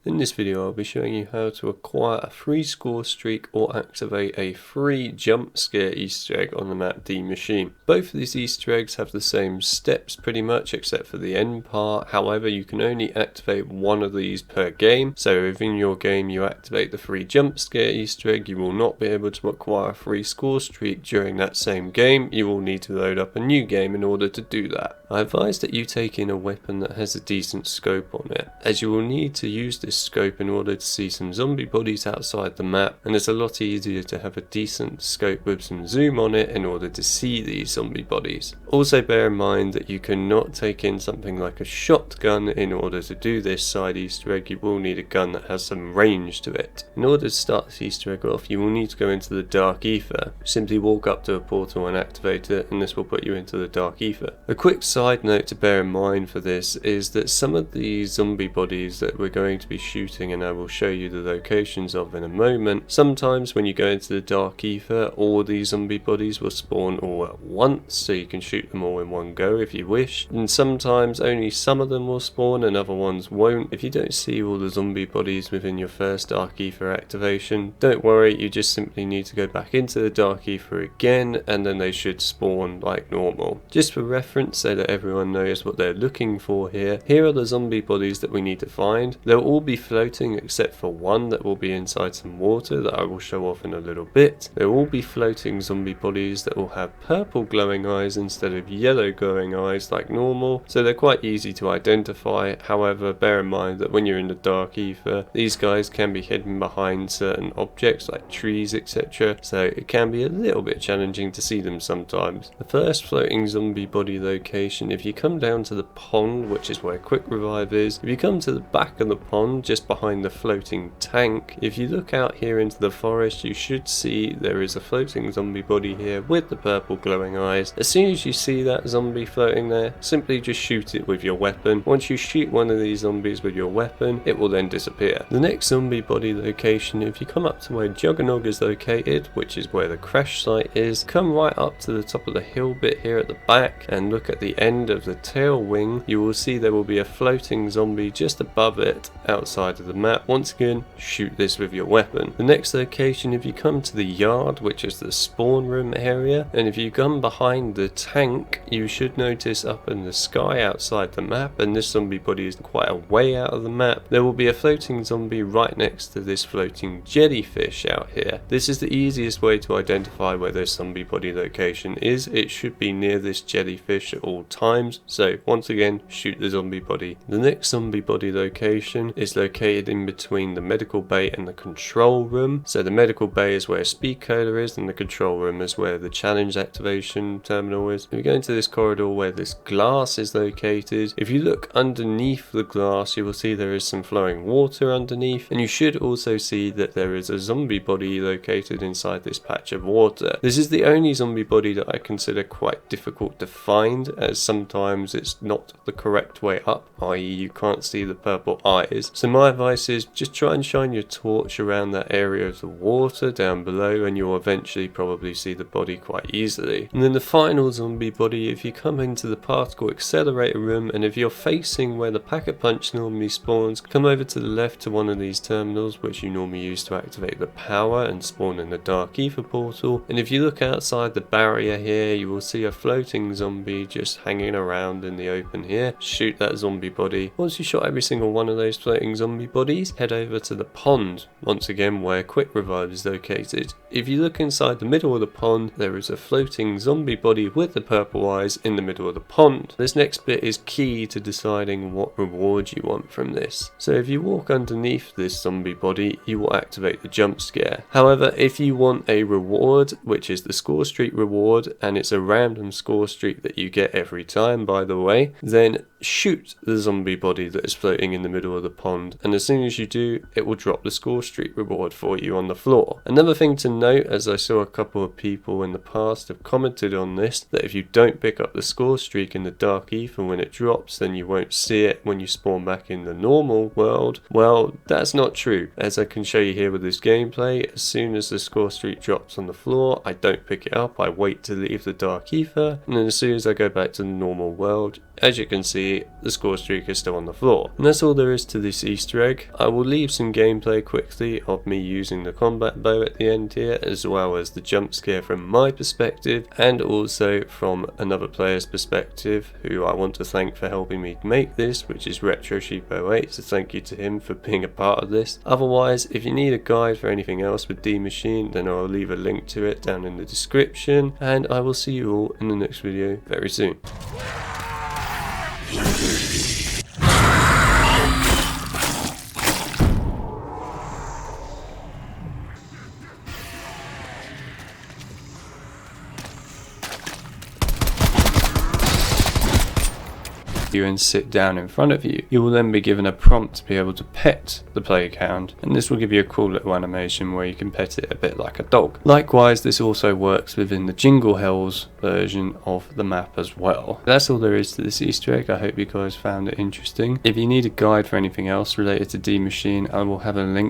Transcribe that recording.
In this video I'll be showing you how to acquire a free score streak or activate a free jump scare Easter egg on the map Die Maschine. Both of these Easter eggs have the same steps pretty much except for the end part. However, you can only activate one of these per game, so if in your game you activate the free jump scare Easter egg, you will not be able to acquire a free score streak during that same game. You will need to load up a new game in order to do that. I advise that you take in a weapon that has a decent scope on it, as you will need to use this scope in order to see some zombie bodies outside the map, and it's a lot easier to have a decent scope with some zoom on it in order to see these zombie bodies. Also bear in mind that you cannot take in something like a shotgun in order to do this side Easter egg. You will need a gun that has some range to it. In order to start this Easter egg off, you will need to go into the dark ether. Simply walk up to a portal and activate it, and this will put you into the dark ether. A quick side note to bear in mind for this is that some of the zombie bodies that we're going to be shooting, and I will show you the locations of in a moment, sometimes when you go into the dark ether, all these zombie bodies will spawn all at once, so you can shoot them all in one go if you wish, and sometimes only some of them will spawn and other ones won't. If you don't see all the zombie bodies within your first dark ether activation, don't worry, you just simply need to go back into the dark ether again and then they should spawn like normal. Just for reference, so that everyone knows what they're looking for here are the zombie bodies that we need to find. They'll all be floating except for one that will be inside some water that I will show off in a little bit. They'll all be floating zombie bodies that will have purple glowing eyes instead of yellow glowing eyes like normal, so they're quite easy to identify. However, bear in mind that when you're in the dark ether, these guys can be hidden behind certain objects like trees, etc., so it can be a little bit challenging to see them sometimes. The first floating zombie body location, if you come down to the pond, which is where quick revive is, if you come to the back of the pond just behind the floating tank, if you look out here into the forest, you should see there is a floating zombie body here with the purple glowing eyes. As soon as you see that zombie floating there, simply just shoot it with your weapon. Once you shoot one of these zombies with your weapon, it will then disappear. The next zombie body location, if you come up to where JokerAlex is located, which is where the crash site is, come right up to the top of the hill bit here at the back and look at the end of the tail wing. You will see there will be a floating zombie just above it outside of the map. Once again, shoot this with your weapon. The next location, if you come to the yard, which is the spawn room area, and if you come behind the tank, you should notice up in the sky outside the map, and this zombie body is quite a way out of the map, there will be a floating zombie right next to this floating jellyfish out here. This is the easiest way to identify where this zombie body location is. It should be near this jellyfish at all times, so once again, shoot the zombie body. The next zombie body location is located in between the medical bay and the control room. So the medical bay is where speed cola is, and the control room is where the challenge activation terminal is. If you go into this corridor where this glass is located, if you look underneath the glass, you will see there is some flowing water underneath, and you should also see that there is a zombie body located inside this patch of water. This is the only zombie body that I consider quite difficult to find, as sometimes it's not the correct way up, i.e. you can't see the purple eyes. So my advice is just try and shine your torch around that area of the water down below, and you'll eventually probably see the body quite easily. And then the final zombie body, if you come into the particle accelerator room, and if you're facing where the pack-a-punch normally spawns, come over to the left to one of these terminals which you normally use to activate the power and spawn in the dark ether portal, and if you look outside the barrier here, you will see a floating zombie just hanging around in the open here. Shoot that zombie body. Once you shot every single one of those floating zombie bodies, head over to the pond, once again where quick revive is located. If you look inside the middle of the pond, there is a floating zombie body with the purple eyes in the middle of the pond. This next bit is key to deciding what reward you want from this. So if you walk underneath this zombie body, you will activate the jump scare. However, if you want a reward, which is the score streak reward, and it's a random score streak that you get every time, by the way, then shoot the zombie body that is floating in the middle of the pond, and as soon as you do, it will drop the score streak reward for you on the floor. Another thing to note, as I saw a couple of people in the past have commented on this, that if you don't pick up the score streak in the dark ether when it drops, then you won't see it when you spawn back in the normal world. Well, that's not true, as I can show you here with this gameplay. As soon as the score streak drops on the floor, I don't pick it up, I wait to leave the dark ether, and then as soon as I go back to the normal world, as you can see, the score streak is still on the floor. And that's all there is to this Easter egg. I will leave some gameplay quickly of me using the combat bow at the end here, as well as the jump scare from my perspective, and also from another player's perspective, who I want to thank for helping me make this, which is RetroSheep08, so thank you to him for being a part of this. Otherwise, if you need a guide for anything else with Die Maschine, then I'll leave a link to it down in the description, and I will see you all in the next video very soon. You and sit down in front of you. You will then be given a prompt to be able to pet the playground, and this will give you a cool little animation where you can pet it a bit like a dog. Likewise, this also works within the Jingle Hells version of the map as well. That's all there is to this Easter egg. I hope you guys found it interesting. If you need a guide for anything else related to Die Maschine, I will have a link